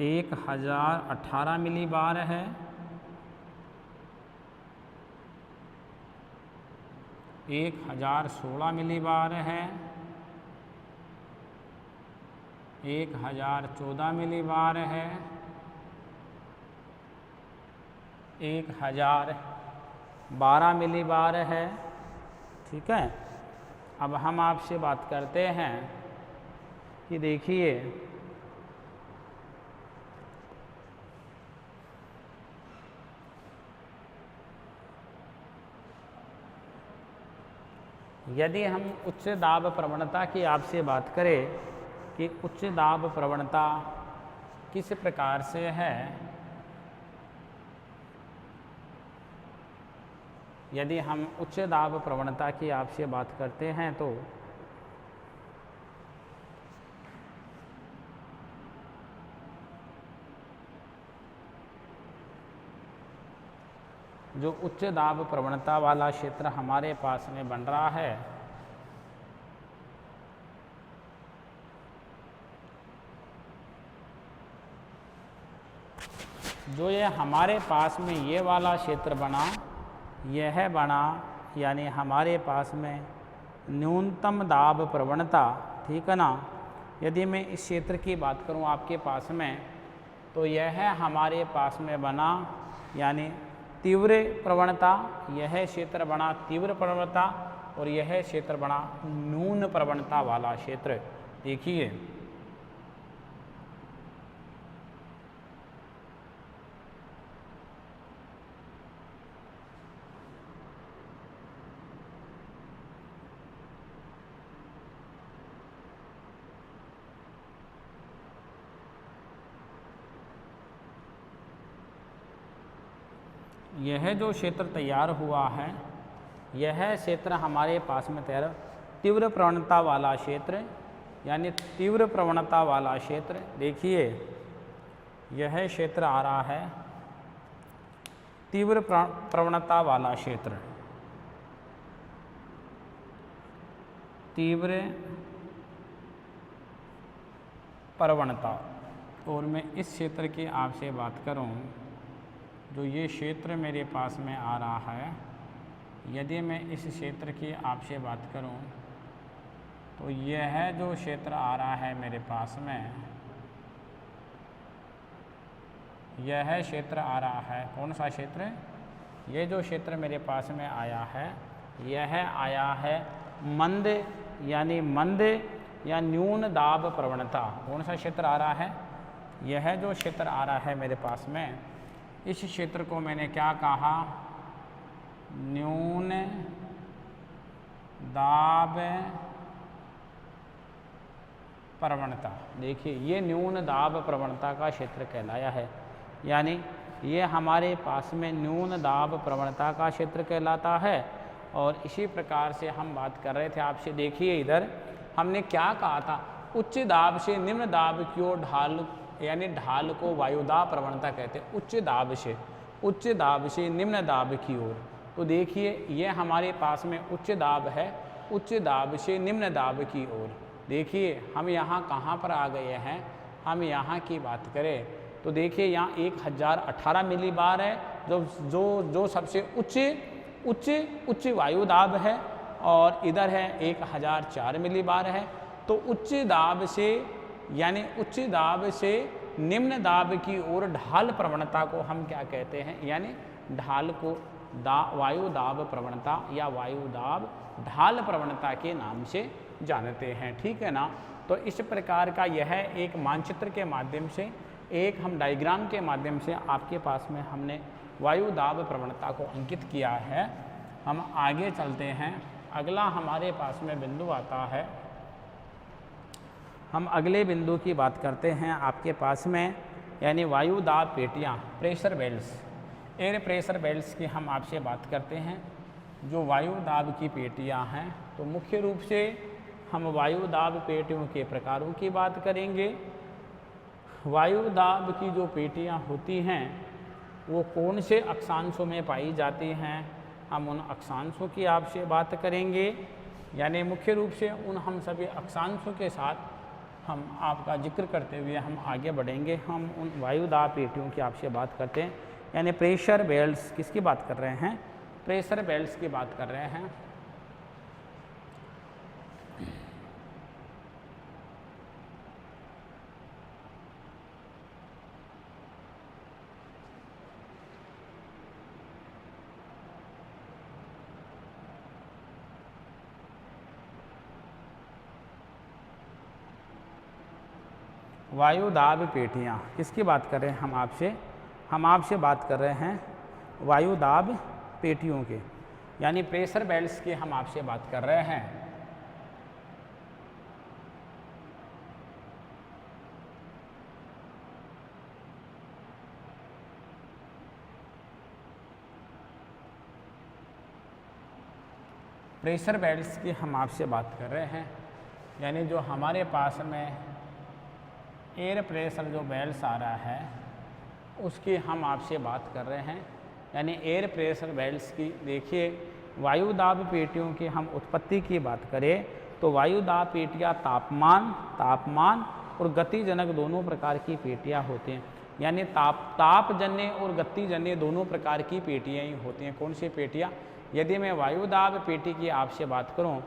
1018 मिलीबार है। 1016 मिलीबार है। 1014 मिलीबार है। 1012 मिलीबार है। ठीक है। अब हम आपसे बात करते हैं कि देखिए, यदि हम उच्च दाब प्रवणता की आपसे बात करें कि उच्च दाब प्रवणता किस प्रकार से है, यदि हम उच्च दाब प्रवणता की आपसे बात करते हैं तो जो उच्च दाब प्रवणता वाला क्षेत्र हमारे पास में बन रहा है, जो ये हमारे पास में ये वाला क्षेत्र बना, यह बना, यानी हमारे पास में न्यूनतम दाब प्रवणता, ठीक है ना, यदि मैं इस क्षेत्र की बात करूं आपके पास में, तो यह हमारे पास में बना यानी तीव्र प्रवणता, यह क्षेत्र बना तीव्र प्रवणता और यह क्षेत्र बना न्यून प्रवणता वाला क्षेत्र। देखिए यह जो क्षेत्र तैयार हुआ है, यह क्षेत्र हमारे पास में तैयार तीव्र प्रवणता वाला क्षेत्र, यानी तीव्र प्रवणता वाला क्षेत्र। देखिए यह क्षेत्र आ रहा है तीव्र प्रवणता वाला क्षेत्र, तीव्र प्रवणता। और मैं इस क्षेत्र की आपसे बात करूं, जो ये क्षेत्र मेरे पास में आ रहा है, यदि मैं इस क्षेत्र की आपसे बात करूं, तो यह जो क्षेत्र आ रहा है मेरे पास में, यह क्षेत्र आ रहा है, कौन सा क्षेत्र? ये जो क्षेत्र मेरे पास में आया है, यह आया है मंद, यानी मंद या न्यून दाब प्रवणता। कौन सा क्षेत्र आ रहा है? यह जो क्षेत्र आ रहा है मेरे पास में, इस क्षेत्र को मैंने क्या कहा? न्यून दाब प्रवणता। देखिए ये न्यून दाब प्रवणता का क्षेत्र कहलाया है, यानी ये हमारे पास में न्यून दाब प्रवणता का क्षेत्र कहलाता है। और इसी प्रकार से हम बात कर रहे थे आपसे, देखिए इधर हमने क्या कहा था? उच्च दाब से निम्न दाब की ओर ढाल, यानी ढाल को वायुदाब प्रवणता कहते हैं। उच्च दाब से निम्न दाब की ओर। तो देखिए ये हमारे पास में उच्च दाब है, उच्च दाब से निम्न दाब की ओर। देखिए हम यहाँ कहाँ पर आ गए हैं? हम यहाँ की बात करें तो देखिए यहाँ 1018 मिलीबार है, जो सबसे उच्च वायुदाब है, और इधर है 1004 मिलीबार है। तो उच्च दाब से, यानी उच्च दाब से निम्न दाब की ओर ढाल प्रवणता को हम क्या कहते हैं? यानी ढाल को वायु दाब प्रवणता या वायु दाब ढाल प्रवणता के नाम से जानते हैं। ठीक है ना? तो इस प्रकार का यह एक मानचित्र के माध्यम से, एक हम डायग्राम के माध्यम से आपके पास में हमने वायु दाब प्रवणता को अंकित किया है। हम आगे चलते हैं। अगला हमारे पास में बिंदु आता है, हम अगले बिंदु की बात करते हैं आपके पास में, यानी वायु दाब पेटियाँ, pressure belts, air pressure belts की हम आपसे बात करते हैं। जो वायु दाब की पेटियाँ हैं, तो मुख्य रूप से हम वायु दाब पेटियों के प्रकारों की बात करेंगे। वायु दाब की जो पेटियाँ होती हैं वो कौन से अक्षांशों में पाई जाती हैं, हम उन अक्षांशों की आपसे बात करेंगे। यानी मुख्य रूप से हम सभी अक्षांशों के साथ हम आपका जिक्र करते हुए हम आगे बढ़ेंगे। हम उन वायु दाब पेटियों की आपसे बात करते हैं, यानी प्रेशर बेल्ट्स। किसकी बात कर रहे हैं? प्रेशर बेल्ट्स की बात कर रहे हैं। वायु दाब पेटियाँ किसकी बात कर रहे हैं? हम आपसे बात कर रहे हैं वायु दाब पेटियों के, यानी प्रेशर बेल्ट्स की हम आपसे बात कर रहे हैं। प्रेशर बेल्ट्स की हम आपसे बात कर रहे हैं, यानी जो हमारे पास में एयर प्रेशर जो बेल्ट्स आ रहा है उसकी हम आपसे बात कर रहे हैं, यानी एयर प्रेशर बेल्ट्स की। देखिए वायु दाब पेटियों की हम उत्पत्ति की बात करें तो वायु दाब पेटियाँ तापमान और गतिजनक दोनों प्रकार की पेटियाँ होती हैं, यानी तापजन्य और गतिजन्य दोनों प्रकार की पेटियाँ ही होती हैं। कौन सी पेटियाँ? यदि मैं वायु दाब पेटी की आपसे बात करूं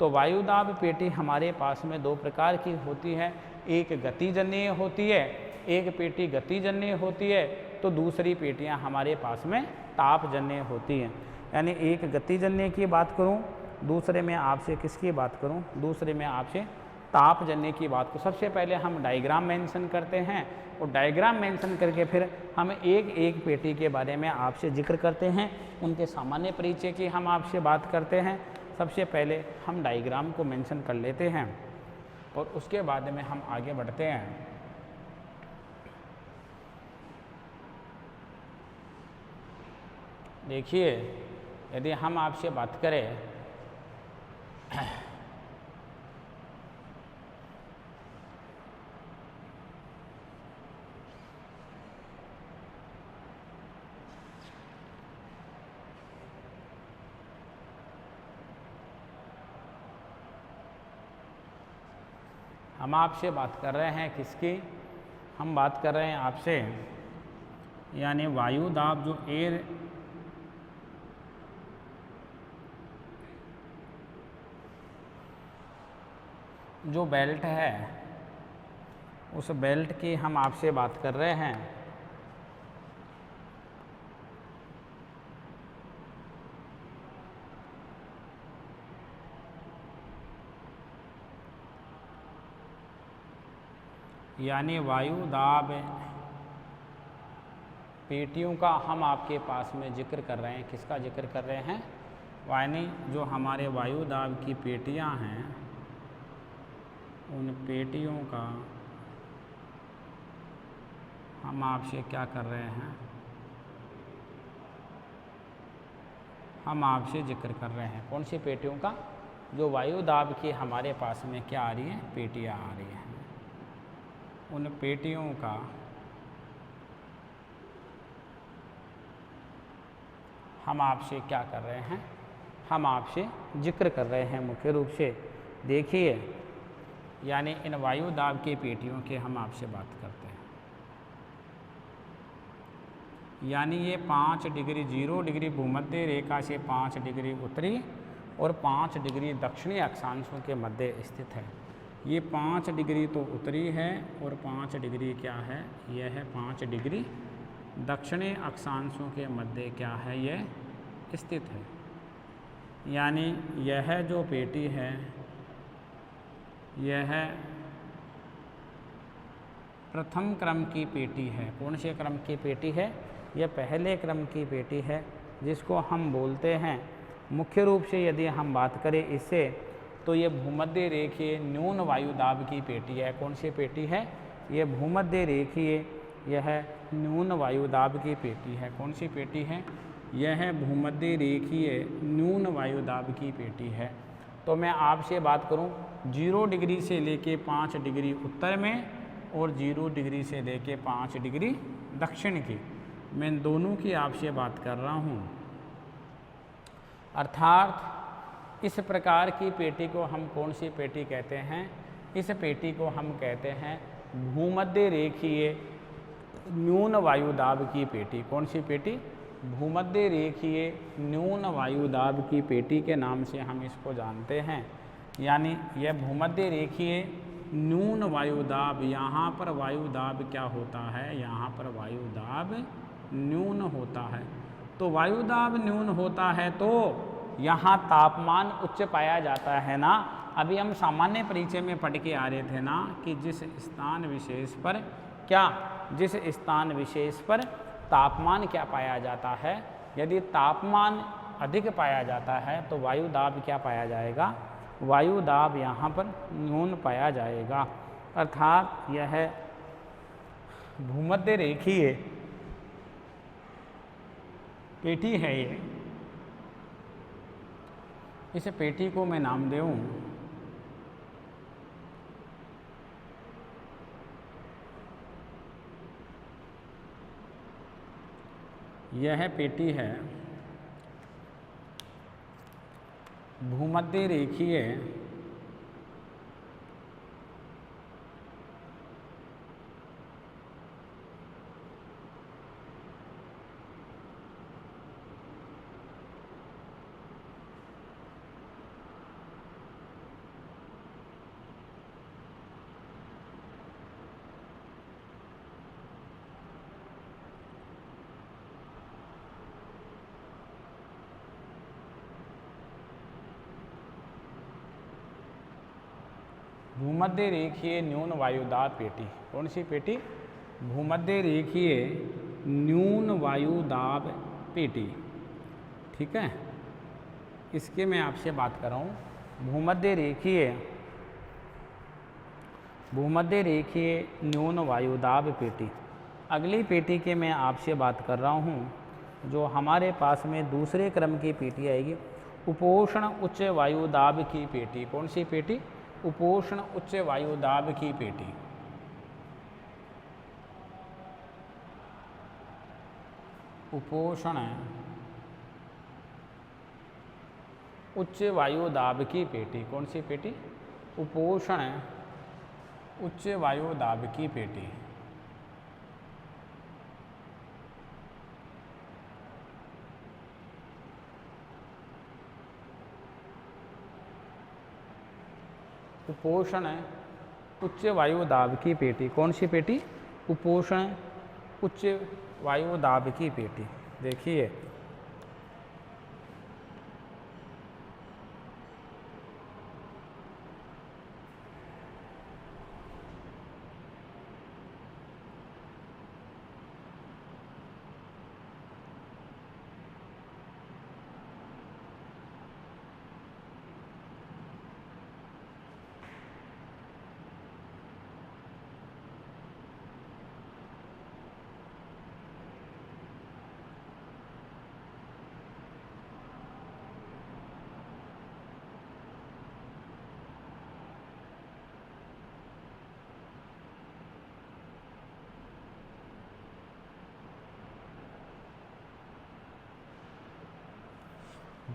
तो वायुदाब पेटी हमारे पास में दो प्रकार की होती है, एक गतिजन्य होती है, एक पेटी गतिजन्य होती है, तो दूसरी पेटियां हमारे पास में तापजन्य होती हैं। यानी एक गतिजन्य की बात करूं, दूसरे में आपसे किसकी बात करूं, दूसरे में आपसे तापजन्य की बात को। सबसे पहले हम डायग्राम मेंशन करते हैं और डायग्राम मेंशन करके फिर हम एक एक पेटी के बारे में आपसे जिक्र करते हैं, उनके सामान्य परिचय की हम आपसे बात करते हैं। सबसे पहले हम डायग्राम को मेंशन कर लेते हैं और उसके बाद में हम आगे बढ़ते हैं। देखिए, यदि हम आपसे बात करें हम आपसे बात कर रहे हैं किसकी, हम बात कर रहे हैं आपसे यानी वायु दाब जो एयर जो बेल्ट है उस बेल्ट की हम आपसे बात कर रहे हैं। यानी वायु दाब पेटियों का हम आपके पास में जिक्र कर रहे हैं। किसका जिक्र कर रहे हैं, यानी जो हमारे वायु दाब की पेटियां हैं उन पेटियों का हम आपसे क्या कर रहे हैं, हम आपसे जिक्र कर रहे हैं। कौन सी पेटियों का, जो वायु दाब की हमारे पास में क्या आ रही है, पेटियां आ रही हैं, उन पेटियों का हम आपसे क्या कर रहे हैं, हम आपसे जिक्र कर रहे हैं मुख्य रूप से। देखिए, यानी इन वायु दाब की पेटियों की हम आपसे बात करते हैं। यानी ये 5 डिग्री 0 डिग्री भूमध्य रेखा से 5 डिग्री उत्तरी और 5 डिग्री दक्षिणी अक्षांशों के मध्य स्थित है। ये 5 डिग्री तो उत्तरी है और 5 डिग्री क्या है, यह है 5 डिग्री दक्षिणी अक्षांशों के मध्य क्या है, यह स्थित है। यानी यह जो पेटी है यह प्रथम क्रम की पेटी है। कौन से क्रम की पेटी है, यह पहले क्रम की पेटी है, जिसको हम बोलते हैं मुख्य रूप से यदि हम बात करें इससे तो ये भूमध्य रेखीय न्यून वायु दाब की पेटी है। कौन सी पेटी है, ये भूमध्य रेखीय, यह न्यून वायु दाब की पेटी है। कौन सी पेटी है, यह भूमध्य रेखीय न्यून वायु दाब की पेटी है। तो मैं आपसे बात करूं 0 डिग्री से लेके 5 डिग्री उत्तर में और 0 डिग्री से लेके 5 डिग्री दक्षिण की, मैं दोनों की आपसे बात कर रहा हूं। अर्थात इस प्रकार की पेटी को हम कौन सी पेटी कहते हैं, इस पेटी को हम कहते हैं भूमध्य रेखीय न्यून वायु दाब की पेटी। कौन सी पेटी, भूमध्य रेखीय न्यून वायु दाब की पेटी के नाम से हम इसको जानते हैं। यानी यह भूमध्य रेखीय न्यून वायु दाब, यहाँ पर वायु दाब क्या होता है, यहाँ पर वायु दाब न्यून होता है। तो वायु दाब न्यून होता है तो यहाँ तापमान उच्च पाया जाता है ना। अभी हम सामान्य परिचय में पढ़ के आ रहे थे ना कि जिस स्थान विशेष पर क्या, जिस स्थान विशेष पर तापमान क्या पाया जाता है, यदि तापमान अधिक पाया जाता है तो वायु दाब क्या पाया जाएगा, वायु दाब यहाँ पर न्यून पाया जाएगा। अर्थात यह भूमध्य रेखीय पेटी है। ये इस पेटी को मैं नाम दूं यह पेटी है भूमध्य रेखीय भूमध्य रेखीय न्यून वायुदाब पेटी। कौन सी पेटी? भूमध्य रेखीय न्यून वायुदाब पेटी। ठीक है, इसके मैं आपसे बात कर रहा हूँ। भूमध्य रेखीय न्यून वायुदाब पेटी। अगली पेटी के मैं आपसे बात कर रहा हूँ जो हमारे पास में दूसरे क्रम की पेटी आएगी, उपोष्ण उच्च वायुदाब की पेटी। कौन सी पेटी? उपोष्ण उच्च वायुदाब की पेटी। उपोष्ण उच्च वायुदाब की पेटी। कौन सी पेटी? उपोष्ण उच्च वायुदाब की पेटी। उपोष्ण उच्च वायुदाब की पेटी। कौन सी पेटी? उपोष्ण उच्च वायुदाब की पेटी। देखिए,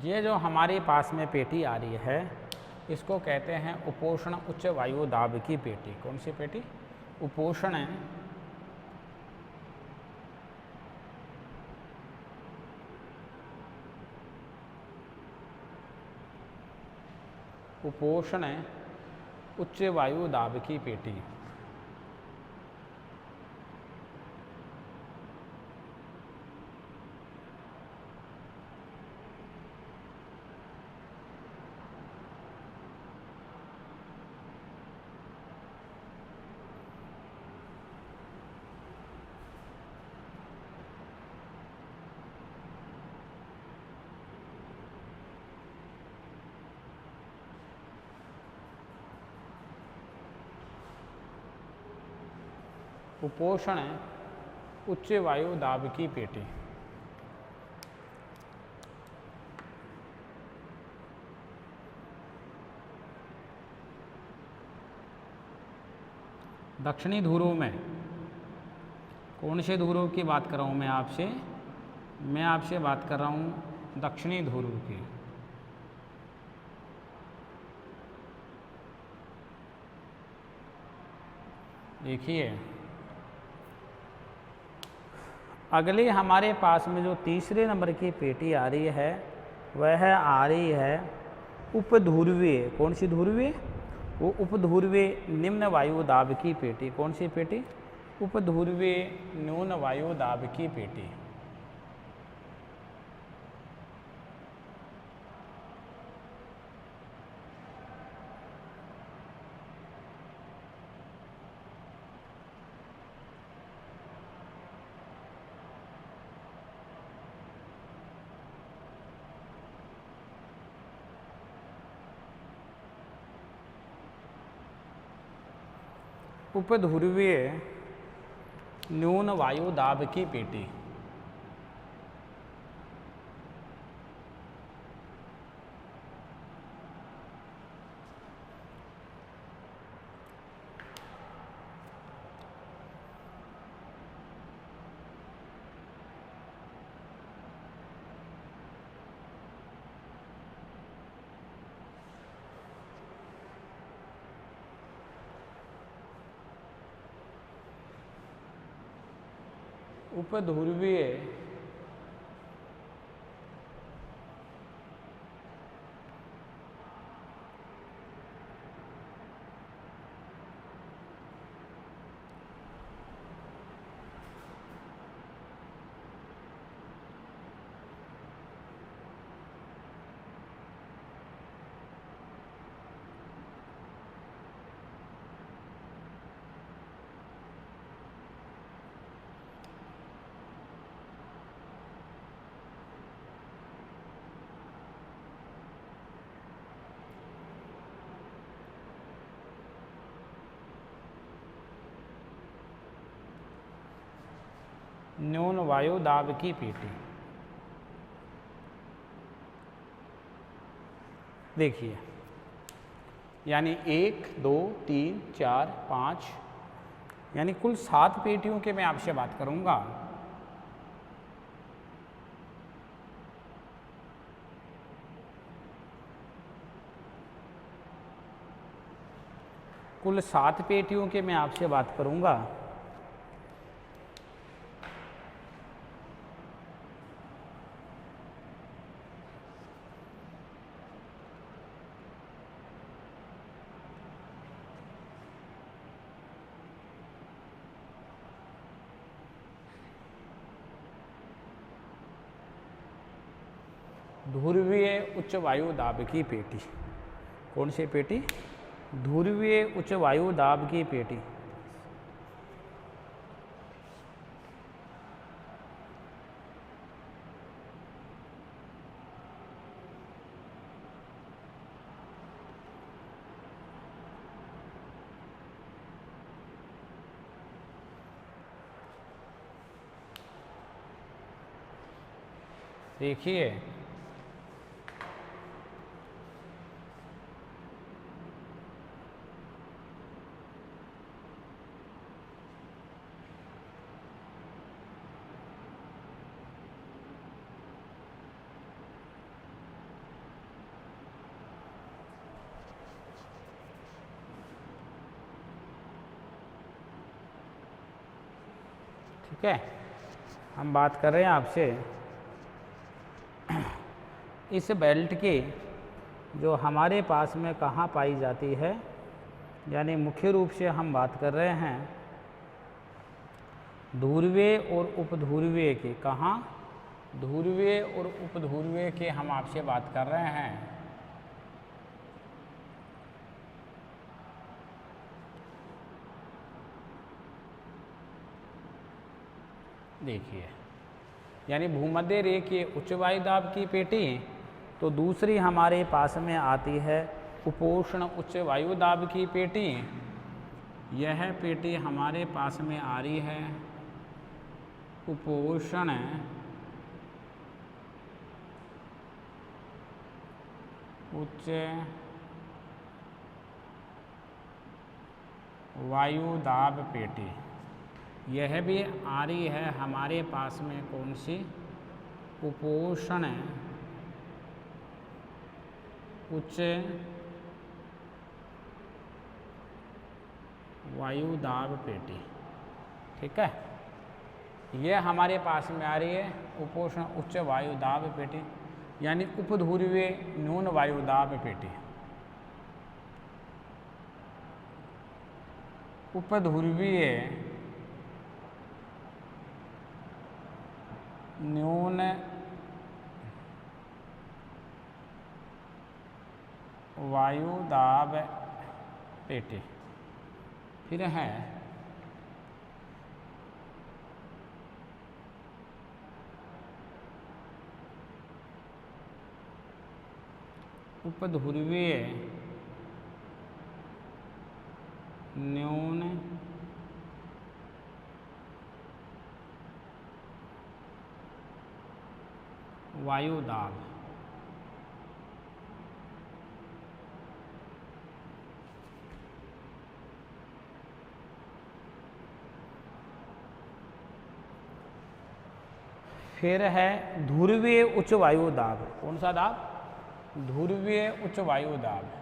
ये जो हमारे पास में पेटी आ रही है इसको कहते हैं उपोष्ण उच्च वायुदाब की पेटी। कौन सी पेटी? उपोष्ण उपोष्ण उच्च वायुदाब की पेटी। उपोष्ण उच्च वायुदाब की पेटी। दक्षिणी ध्रुव में कौन से ध्रुव की बात कर रहा हूँ मैं आपसे बात कर रहा हूँ दक्षिणी ध्रुव की। देखिए, अगली हमारे पास में जो तीसरे नंबर की पेटी आ रही है वह आ रही है उपध्रुवीय। कौन सी ध्रुवीय? वो उपध्रुवीय निम्न वायुदाब की पेटी। कौन सी पेटी? उपध्रुवीय न्यून वायुदाब की पेटी। उपध्रुवीय न्यून वायुदाब की पेटी। उपध्रुवीय न्यून वायु दाब की पेटी। देखिए, यानी 1 2 3 4 5 यानी कुल 7 पेटियों के मैं आपसे बात करूंगा। कुल 7 पेटियों के मैं आपसे बात करूंगा। ध्रुवीय उच्च वायु दाब की पेटी। कौन सी पेटी? ध्रुवीय उच्च वायु दाब की पेटी। देखिए, ठीक है, हम बात कर रहे हैं आपसे इस बेल्ट की जो हमारे पास में कहाँ पाई जाती है, यानी मुख्य रूप से हम बात कर रहे हैं ध्रुवीय और उपध्रुवीय की। कहाँ? ध्रुवीय और उपध्रुवीय की हम आपसे बात कर रहे हैं। देखिए, यानी भूमध्य रेखीय उच्च वायु दाब की पेटी, तो दूसरी हमारे पास में आती है उपोष्ण उच्च वायु दाब की पेटी। यह पेटी हमारे पास में आ रही है उपोष्ण उच्च वायु दाब पेटी। यह भी आ रही है हमारे पास में कौन सी? उपोष्ण उच्च वायु दाब पेटी। ठीक है, यह हमारे पास में आ रही है उपोष्ण उच्च वायु दाब पेटी, यानी उपध्रुवीय न्यून वायु दाब पेटी। उपध्रुवीय न्यून वायु दाब पेटी। फिर है उपध्रुवीय न्यून वायु दाब। फिर है ध्रुवीय उच्च वायु दाब। कौन सा दाब? ध्रुवीय उच्च वायु दाब।